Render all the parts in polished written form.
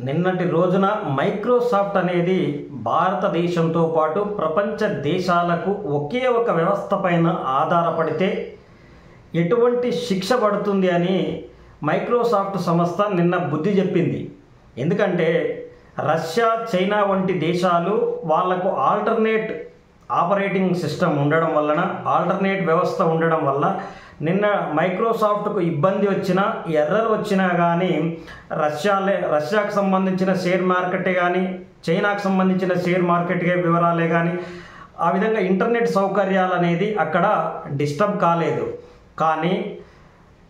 నిన్నటి రోజున మైక్రోసాఫ్ట్ అనేది భారతదేశంతో పాటు ప్రపంచ దేశాలకు ఒకే ఒక వ్యవస్థ పైన ఆధారపడితే ఎటువంటి శిక్ష పడుతుంది అని మైక్రోసాఫ్ట్ సంస్థ నిన్న బుద్ధి చెప్పింది. ఎందుకంటే రష్యా, చైనా వంటి దేశాలు వాళ్లకు ఆల్టర్నేట్ ఆపరేటింగ్ సిస్టమ్ ఉండడం వలన, ఆల్టర్నేట్ వ్యవస్థ ఉండడం వల్ల నిన్న మైక్రోసాఫ్ట్కు ఇబ్బంది వచ్చినా, ఎర్రర్ వచ్చినా కానీ రష్యాకు సంబంధించిన షేర్ మార్కెటే కానీ, చైనాకు సంబంధించిన షేర్ మార్కెట్ వివరాలే కానీ, ఆ విధంగా ఇంటర్నెట్ సౌకర్యాలు అనేది అక్కడ డిస్టర్బ్ కాలేదు. కానీ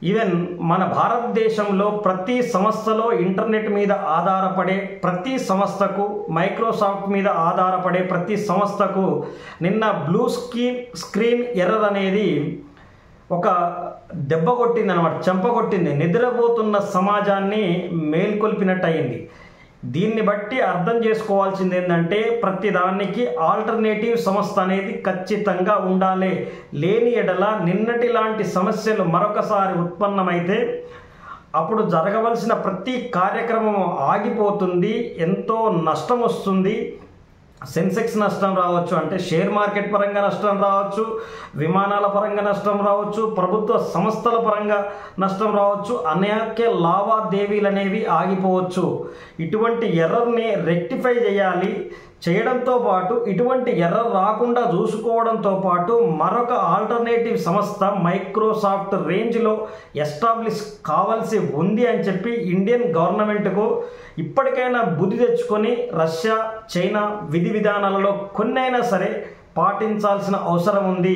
ఈవెన్ మన భారతదేశంలో ప్రతి సంస్థలో ఇంటర్నెట్ మీద ఆధారపడే ప్రతి సంస్థకు, మైక్రోసాఫ్ట్ మీద ఆధారపడే ప్రతి సంస్థకు నిన్న బ్లూ స్క్రీన్ ఎర్రర్ అనేది ఒక దెబ్బ కొట్టింది అనమాట, చెంప కొట్టింది. నిద్రపోతున్న సమాజాన్ని మేల్కొల్పినట్టు అయింది. దీన్ని బట్టి అర్థం చేసుకోవాల్సింది ఏంటంటే ప్రతిదానికి ఆల్టర్నేటివ్ సంస్థ అనేది ఖచ్చితంగా ఉండాలి. లేని ఎడల నిన్నటి లాంటి సమస్యలు మరొకసారి ఉత్పన్నమైతే అప్పుడు జరగవలసిన ప్రతి కార్యక్రమం ఆగిపోతుంది, ఎంతో నష్టం వస్తుంది. సెన్సెక్స్ నష్టం రావచ్చు, అంటే షేర్ మార్కెట్ పరంగా నష్టం రావచ్చు, విమానాల పరంగా నష్టం రావచ్చు, ప్రభుత్వ సంస్థల పరంగా నష్టం రావచ్చు, అనేక లావాదేవీలు అనేవి ఆగిపోవచ్చు. ఇటువంటి ఎర్రర్ని రెక్టిఫై చేయాలి. చేయడంతో పాటు ఇటువంటి ఎర్రర్ రాకుండా చూసుకోవడంతో పాటు మరొక ఆల్టర్నేటివ్ సంస్థ మైక్రోసాఫ్ట్ రేంజ్లో ఎస్టాబ్లిష్ కావాల్సి ఉంది అని చెప్పి ఇండియన్ గవర్నమెంట్కు ఇప్పటికైనా బుద్ధి తెచ్చుకొని రష్యా, చైనా విధి విధానాలలో కొన్నైనా సరే పాటించాల్సిన అవసరం ఉంది.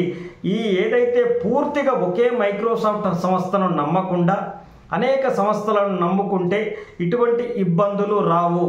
ఏదైతే పూర్తిగా ఒకే మైక్రోసాఫ్ట్ సంస్థను నమ్మకుండా అనేక సంస్థలను నమ్ముకుంటే ఇటువంటి ఇబ్బందులు రావు.